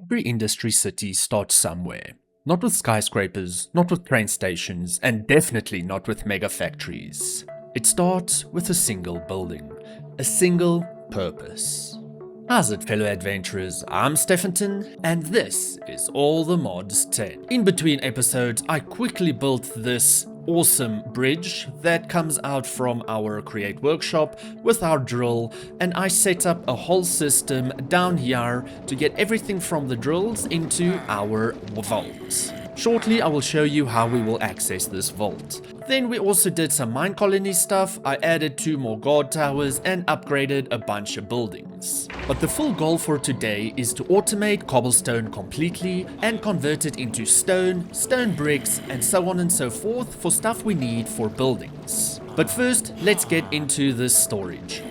Every industry city starts somewhere. Not with skyscrapers, not with train stations, and definitely not with mega factories. It starts with a single building, a single purpose. How's it, fellow adventurers? I'm Stephenton, and this is All the Mods 10. In between episodes, I quickly built this awesome bridge that comes out from our Create workshop with our drill, and I set up a whole system down here to get everything from the drills into our vault. Shortly, I will show you how we will access this vault. Then we also did some MineColonies stuff. I added 2 more guard towers and upgraded a bunch of buildings. But the full goal for today is to automate cobblestone completely and convert it into stone, stone bricks, and so on and so forth for stuff we need for buildings. But first, let's get into this storage.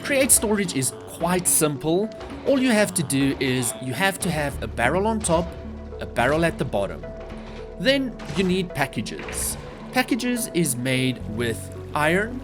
Create storage is quite simple. All you have to do is you have to have a barrel on top, a barrel at the bottom. Then you need packages. Packages is made with iron,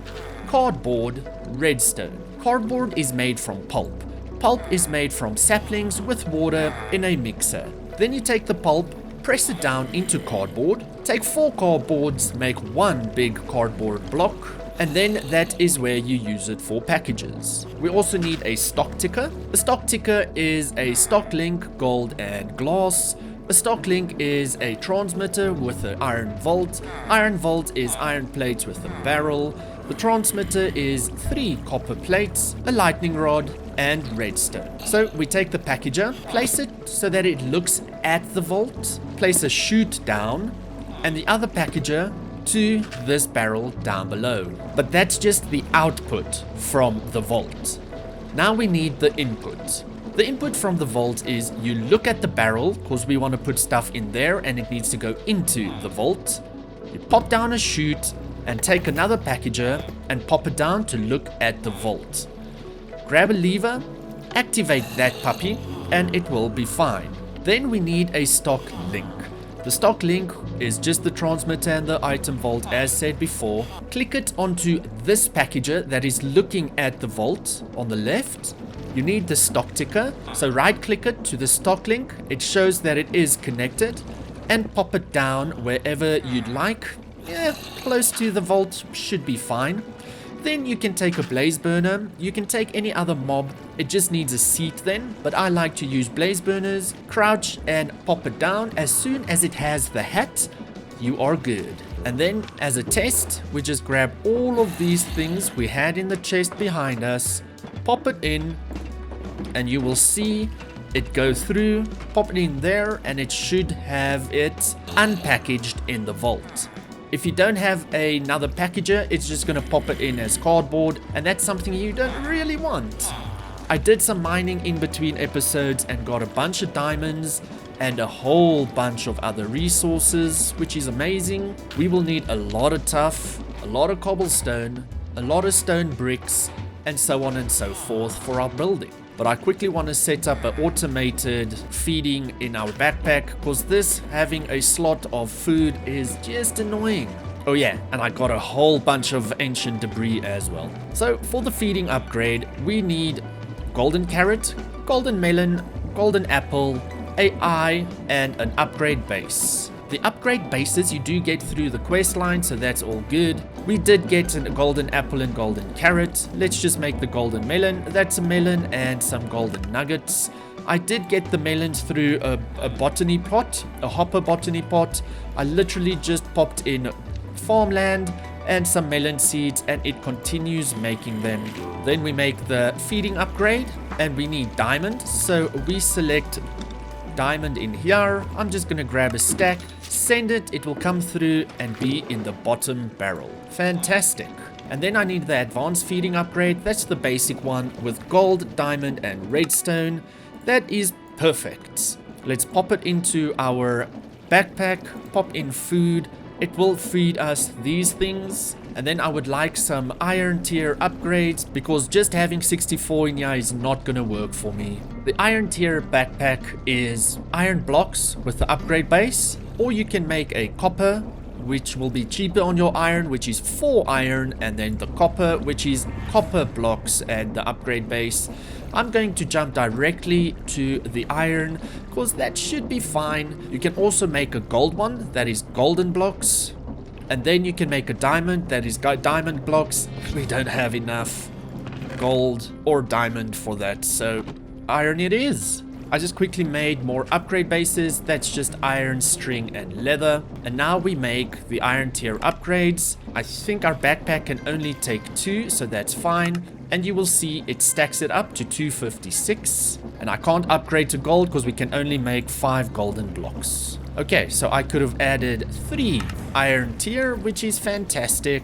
cardboard, redstone. Cardboard is made from pulp. Pulp is made from saplings with water in a mixer. Then you take the pulp, press it down into cardboard, take 4 cardboards, make 1 big cardboard block, and then that is where you use it for packages. We also need a stock ticker. A stock ticker is a stock link, gold and glass. A stock link is a transmitter with an iron vault. Iron vault is iron plates with a barrel. The transmitter is 3 copper plates, a lightning rod, and redstone. So we take the packager, place it so that it looks at the vault, place a chute down, and the other packager to this barrel down below. But that's just the output from the vault. Now we need the input. The input from the vault is you look at the barrel because we want to put stuff in there and it needs to go into the vault. You pop down a chute and take another packager and pop it down to look at the vault. Grab a lever, activate that puppy, and it will be fine. Then we need a stock link. The stock link is just the transmitter and the item vault as said before. Click it onto this packager that is looking at the vault on the left. You need the stock ticker, so right click it to the stock link. It shows that it is connected, and pop it down wherever you'd like. Yeah, close to the vault should be fine. Then you can take a blaze burner. You can take any other mob. It just needs a seat then, but I like to use blaze burners. Crouch and pop it down. As soon as it has the hat, you are good. And then as a test, we just grab all of these things we had in the chest behind us, pop it in, and you will see it go through, pop it in there, and it should have it unpackaged in the vault. If you don't have another packager, it's just going to pop it in as cardboard, and that's something you don't really want. I did some mining in between episodes and got a bunch of diamonds and a whole bunch of other resources, which is amazing. We will need a lot of tuff, a lot of cobblestone, a lot of stone bricks, and so on and so forth for our building. But I quickly want to set up an automated feeding in our backpack because this having a slot of food is just annoying. Oh yeah, and I got a whole bunch of ancient debris as well. So for the feeding upgrade, we need golden carrot, golden melon, golden apple, a eye, and an upgrade base. The upgrade bases you do get through the quest line, so that's all good. We did get a golden apple and golden carrot. Let's just make the golden melon. That's a melon and some golden nuggets. I did get the melons through a botany pot, a hopper botany pot. I literally just popped in farmland and some melon seeds, and it continues making them. Then we make the feeding upgrade, and we need diamond, so we select diamond in here. I'm just gonna grab a stack, send it, it will come through and be in the bottom barrel. Fantastic. And then I need the advanced feeding upgrade. That's the basic one with gold, diamond, and redstone. That is perfect. Let's pop it into our backpack, pop in food. It will feed us these things. And then I would like some iron tier upgrades because just having 64 in here is not gonna work for me. The iron tier backpack is iron blocks with the upgrade base, or you can make a copper, which will be cheaper on your iron, which is 4 iron, and then the copper, which is copper blocks and the upgrade base. I'm going to jump directly to the iron because that should be fine. You can also make a gold one, that is golden blocks. And then you can make a diamond, that is diamond blocks. We don't have enough gold or diamond for that, so iron it is. I just quickly made more upgrade bases. That's just iron, string, and leather. And now we make the iron tier upgrades. I think our backpack can only take 2, so that's fine. And you will see it stacks it up to 256. And I can't upgrade to gold because we can only make 5 golden blocks. Okay, so I could have added 3 iron tier, which is fantastic.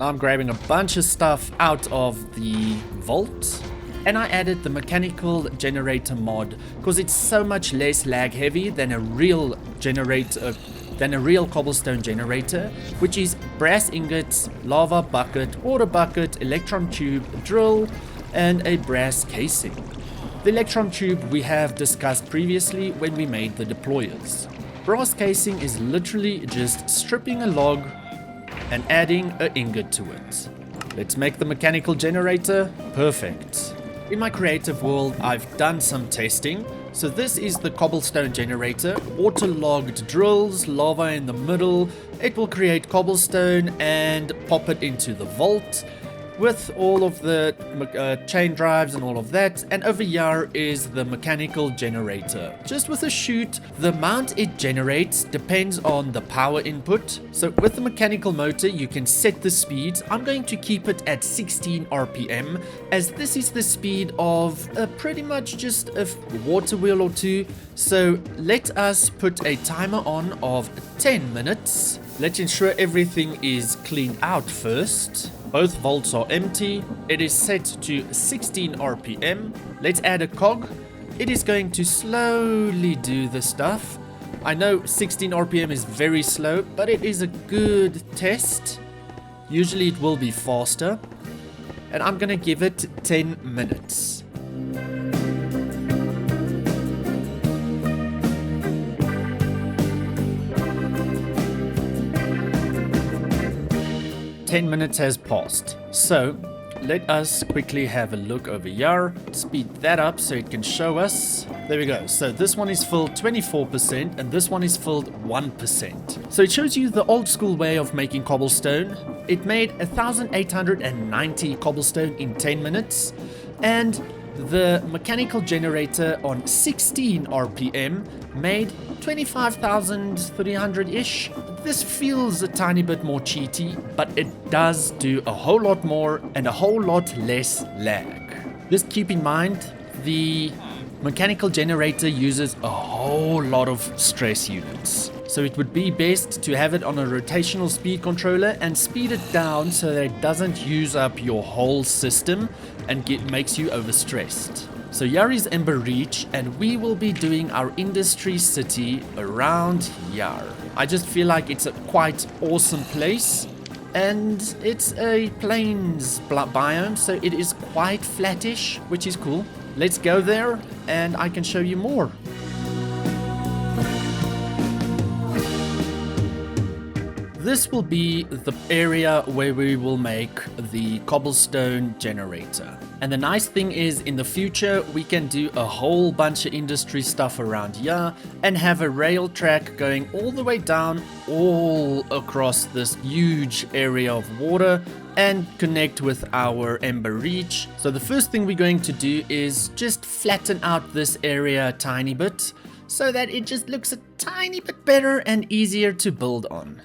Now I'm grabbing a bunch of stuff out of the vault. And I added the mechanical generator mod because it's so much less lag heavy than a real generator, than a real cobblestone generator, which is brass ingots, lava bucket, water bucket, electron tube, drill, and a brass casing. The electron tube we have discussed previously when we made the deployers. Brass casing is literally just stripping a log and adding an ingot to it. Let's make the mechanical generator. Perfect. In my creative world, I've done some testing. So this is the cobblestone generator, auto-logged drills, lava in the middle. It will create cobblestone and pop it into the vault with all of the chain drives and all of that. And over here is the mechanical generator. Just with a chute, the amount it generates depends on the power input. So with the mechanical motor, you can set the speed. I'm going to keep it at 16 RPM, as this is the speed of pretty much just a water wheel or 2. So let us put a timer on of 10 minutes. Let's ensure everything is cleaned out first. Both vaults are empty. It is set to 16 RPM. Let's add a cog. It is going to slowly do the stuff. I know 16 RPM is very slow, but it is a good test. Usually it will be faster. And I'm gonna give it 10 minutes. Ten minutes has passed, so let us quickly have a look over here. Speed that up so it can show us. There we go. So this one is filled 24% and this one is filled 1%. So it shows you the old school way of making cobblestone. It made 1,890 cobblestone in 10 minutes, and the mechanical generator on 16 RPM made 25,300-ish. This feels a tiny bit more cheaty, but it does do a whole lot more and a whole lot less lag. Just keep in mind, the mechanical generator uses a whole lot of stress units. So it would be best to have it on a rotational speed controller and speed it down so that it doesn't use up your whole system and makes you overstressed. So here is Ember Reach, and we will be doing our industry city around here. I just feel like it's a quite awesome place, and it's a plains biome, so it is quite flattish, which is cool. Let's go there and I can show you more. This will be the area where we will make the cobblestone generator. And the nice thing is, in the future, we can do a whole bunch of industry stuff around here and have a rail track going all the way down, all across this huge area of water, and connect with our Ember Reach. So the first thing we're going to do is just flatten out this area a tiny bit so that it just looks a tiny bit better and easier to build on.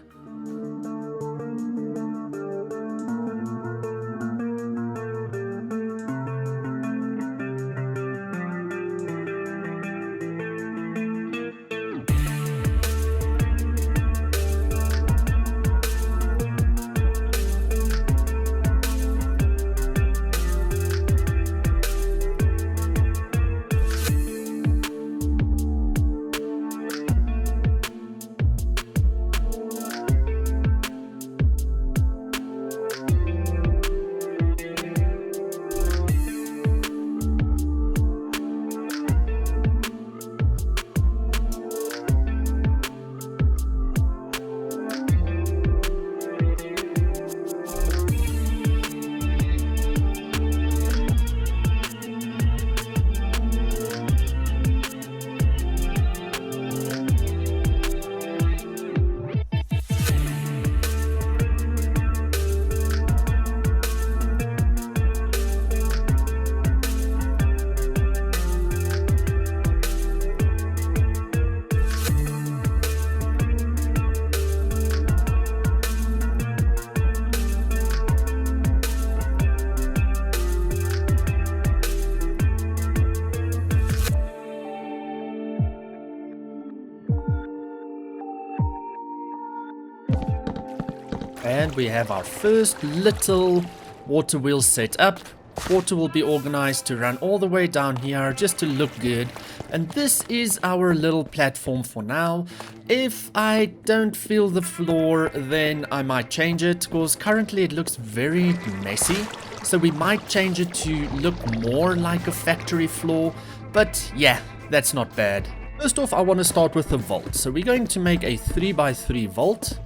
And we have our first little water wheel set up. Water will be organized to run all the way down here just to look good. And this is our little platform for now. If I don't feel the floor, then I might change it, because currently it looks very messy. So we might change it to look more like a factory floor. But yeah, that's not bad. First off, I want to start with the vault. So we're going to make a 3x3 vault.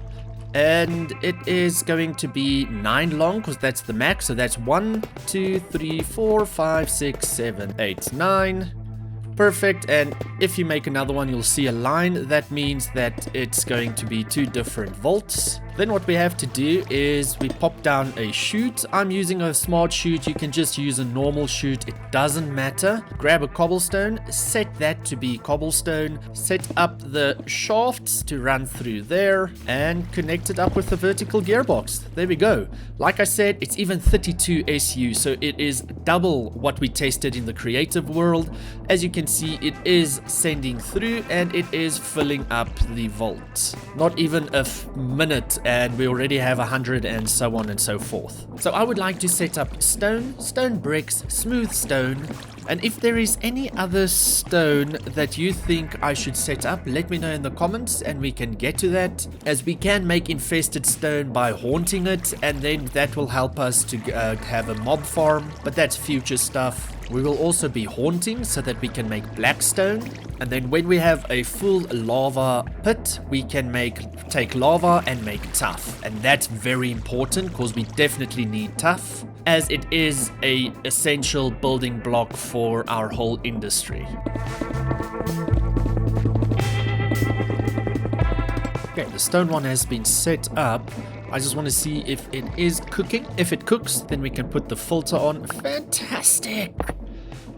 And it is going to be 9 long, because that's the max. So that's 1, 2, 3, 4, 5, 6, 7, 8, 9. Perfect. And if you make another one, you'll see a line. That means that it's going to be 2 different vaults. Then what we have to do is we pop down a chute. I'm using a smart chute. You can just use a normal chute. It doesn't matter. Grab a cobblestone, set that to be cobblestone, set up the shafts to run through there, and connect it up with the vertical gearbox. There we go. Like I said, it's even 32 SU, so it is double what we tested in the creative world. As you can see, it is sending through and it is filling up the vault. Not even a minute and we already have 100 and so on and so forth. So I would like to set up stone bricks, smooth stone, and if there is any other stone that you think I should set up, let me know in the comments and we can get to that, as we can make infested stone by haunting it, and then that will help us to have a mob farm, but that's future stuff. We will also be haunting so that we can make blackstone, and then when we have a full lava pit, we can take lava and make tuff, and that's very important because we definitely need tuff, as it is a essential building block for our whole industry. Okay, the stone one has been set up. I just want to see if it is cooking. If it cooks, then we can put the filter on. Fantastic!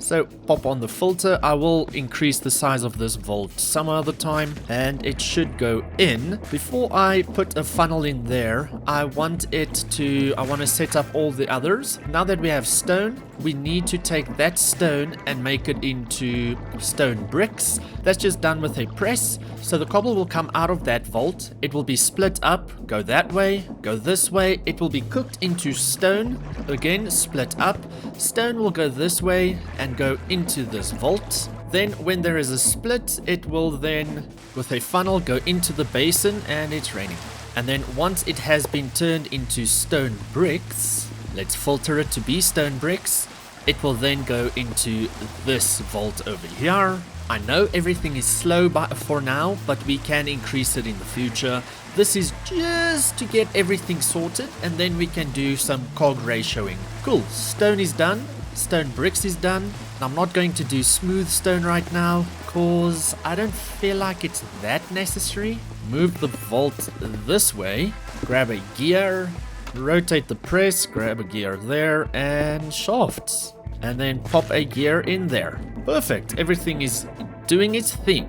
So pop on the filter. I will increase the size of this vault some other time, and it should go in. Before I put a funnel in there, I want to set up all the others. Now that we have stone, we need to take that stone and make it into stone bricks. That's just done with a press. So the cobble will come out of that vault. It will be split up, go that way, go this way. It will be cooked into stone, again split up. Stone will go this way and go into this vault. Then when there is a split, it will then with a funnel go into the basin, and it's raining. And then once it has been turned into stone bricks, let's filter it to be stone bricks, it will then go into this vault over here. I know everything is slow for now, but we can increase it in the future. This is just to get everything sorted, and then we can do some cog ratioing. Cool, stone is done, stone bricks is done. I'm not going to do smooth stone right now, cause I don't feel like it's that necessary. Move the vault this way, grab a gear, rotate the press, grab a gear there, and shafts. And then pop a gear in there. Perfect, everything is doing its thing.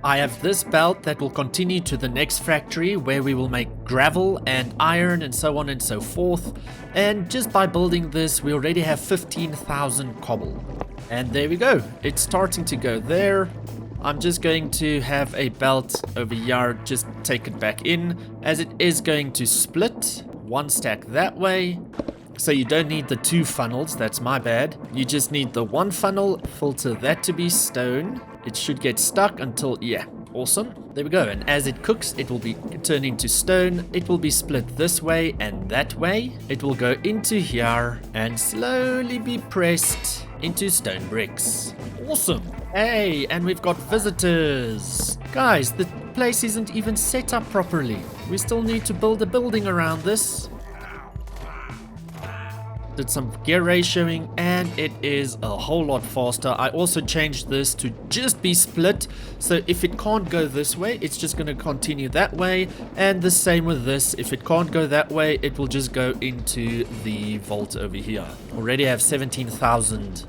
I have this belt that will continue to the next factory where we will make gravel and iron and so on and so forth. And just by building this, we already have 15,000 cobble. And there we go, it's starting to go there. I'm just going to have a belt over here, just take it back in, as it is going to split. One stack that way. So you don't need the 2 funnels, that's my bad. You just need the 1 funnel, filter that to be stone. It should get stuck until, yeah, awesome. There we go, and as it cooks, it will be turned into stone. It will be split this way and that way. It will go into here and slowly be pressed into stone bricks. Awesome. Hey, and we've got visitors. Guys, the place isn't even set up properly. We still need to build a building around this. Did some gear ratioing, and it is a whole lot faster. I also changed this to just be split, so if it can't go this way, it's just going to continue that way, and the same with this. If it can't go that way, it will just go into the vault over here. Already have 17,000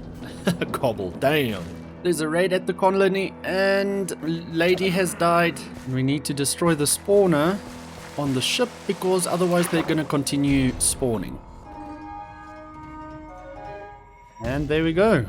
cobble. Damn. There's a raid at the colony, and lady has died. We need to destroy the spawner on the ship, because otherwise they're going to continue spawning. And there we go.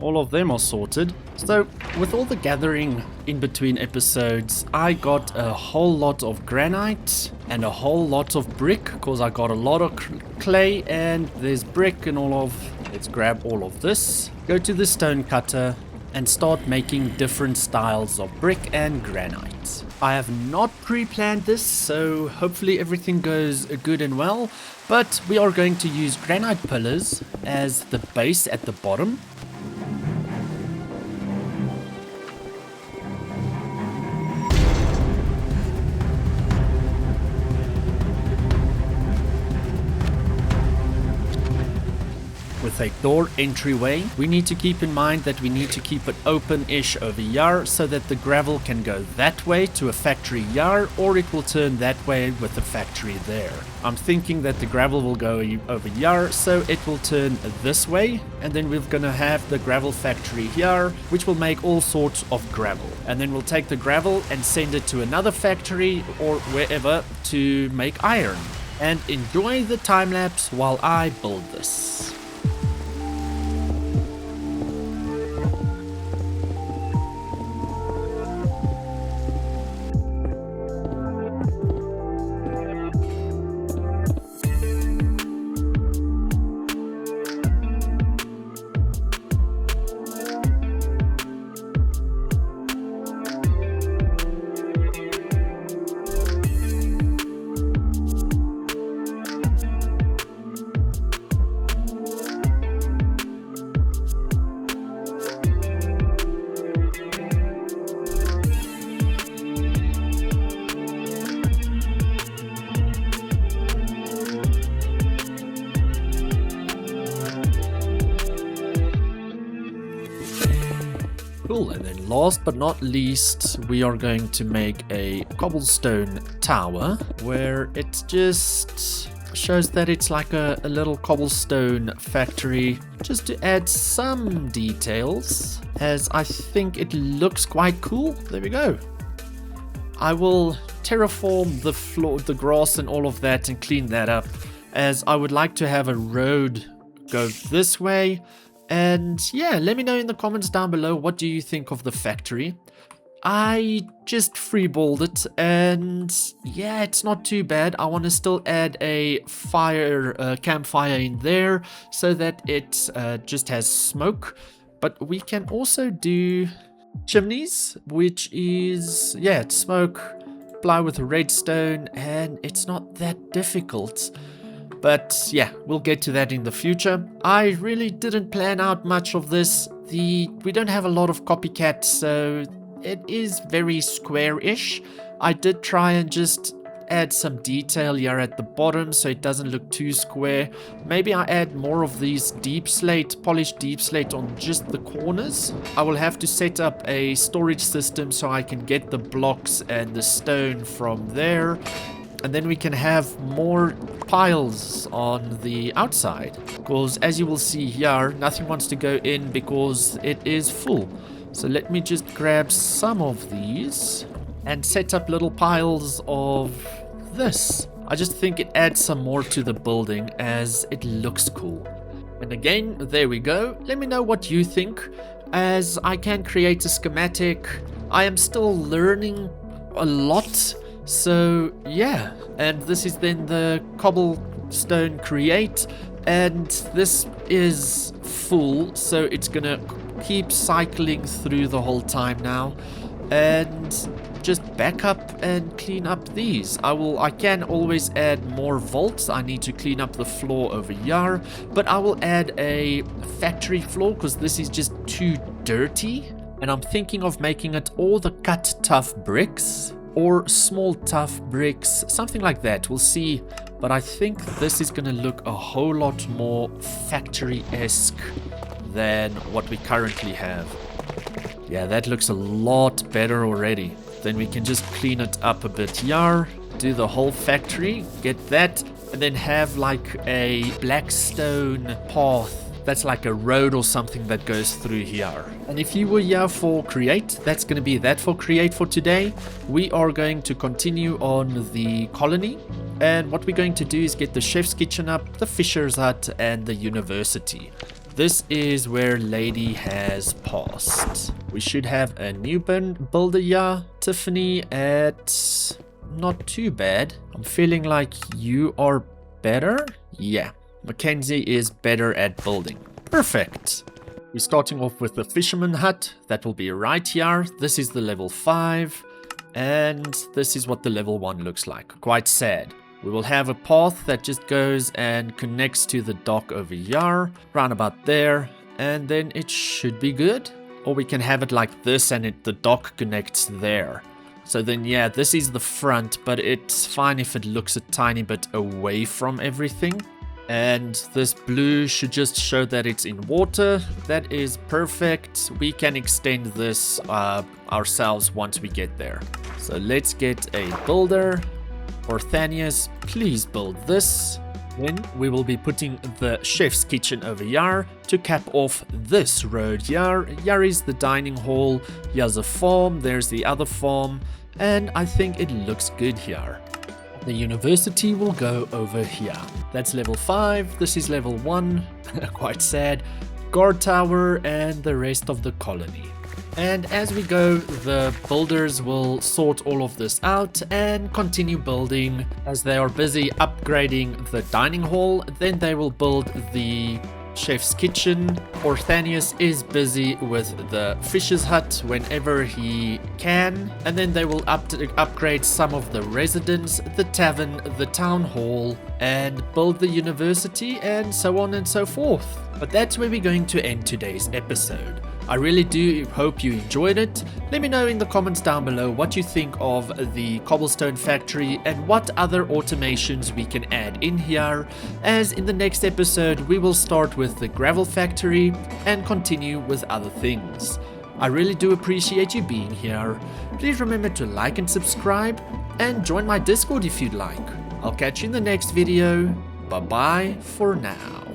all of them are sorted. So with all the gathering in between episodes, I got a whole lot of granite and a whole lot of brick, because I got a lot of clay and there's brick and all of... Let's grab all of this, go to the stone cutter and start making different styles of brick and granite. I have not pre-planned this, so hopefully everything goes good and well, but we are going to use granite pillars as the base at the bottom. With a door entryway, we need to keep in mind that we need to keep it open-ish over here so that the gravel can go that way to a factory here, or it will turn that way with the factory there. I'm thinking that the gravel will go over here, so it will turn this way, and then we're gonna have the gravel factory here, which will make all sorts of gravel. And then we'll take the gravel and send it to another factory or wherever to make iron. And enjoy the time lapse while I build this. Cool, and then last but not least, we are going to make a cobblestone tower where it just shows that it's like a little cobblestone factory, just to add some details, as I think it looks quite cool. There we go. I will terraform the floor, the grass and all of that, and clean that up, as I would like to have a road go this way. And yeah, let me know in the comments down below, what do you think of the factory? I just freeballed it, and yeah, it's not too bad. I want to still add a campfire in there so that it just has smoke. But we can also do chimneys, which is, yeah, it's smoke, apply with redstone, and it's not that difficult. But yeah, we'll get to that in the future. I really didn't plan out much of this. We don't have a lot of copycats, so it is very square-ish. I did try and just add some detail here at the bottom so it doesn't look too square. Maybe I add more of these polished deep slate on just the corners. I will have to set up a storage system so I can get the blocks and the stone from there. And then we can have more piles on the outside, because as you will see here, nothing wants to go in because it is full. So let me just grab some of these and set up little piles of this. I just think it adds some more to the building as it looks cool. And again, there we go. Let me know what you think, as I can create a schematic. I am still learning a lot. So yeah, and this is then the cobblestone create, and this is full, so it's gonna keep cycling through the whole time now. And just back up and clean up these. I can always add more vaults. I need to clean up the floor over here, but I will add a factory floor because this is just too dirty. And I'm thinking of making it all the cut tough bricks, or small tough bricks, something like that. We'll see, but I think this is gonna look a whole lot more factory-esque than what we currently have. Yeah, that looks a lot better already. Then we can just clean it up a bit here, do the whole factory, get that, and then have like a black stone path. That's like a road or something that goes through here. And if you were here for create, that's going to be that for create for today. We are going to continue on the colony. And what we're going to do is get the chef's kitchen up, the fisher's hut, and the university. this is where Lady has passed. We should have a new builder here. Tiffany at not too bad. I'm feeling like you are better. Yeah, Mackenzie is better at building. Perfect. We're starting off with the Fisherman hut. That will be right here. This is the level 5. And this is what the level 1 looks like. Quite sad. We will have a path that just goes and connects to the dock over here. Round about there. And then it should be good. Or we can have it like this and the dock connects there. So then, yeah, this is the front. But it's fine if it looks a tiny bit away from everything. And this blue should just show that it's in water. That is perfect. We can extend this ourselves once we get there. So let's get a builder. Orthanius, please build this. Then we will be putting the chef's kitchen over here to cap off this road here. Here is the dining hall. Here's a farm. There's the other farm. And I think it looks good here. The university will go over here. That's level 5. This is level 1. Quite sad. Guard tower and the rest of the colony. And as we go, the builders will sort all of this out and continue building. As they are busy upgrading the dining hall, then they will build the chef's kitchen. Orthanius is busy with the fisher's hut whenever he can, and then they will upgrade some of the residents, the tavern, the town hall, and build the university, and so on and so forth. But that's where we're going to end today's episode. I really do hope you enjoyed it. Let me know in the comments down below what you think of the cobblestone factory and what other automations we can add in here, as in the next episode we will start with the gravel factory and continue with other things. I really do appreciate you being here. Please remember to like and subscribe and join my Discord if you'd like. I'll catch you in the next video. Bye bye for now.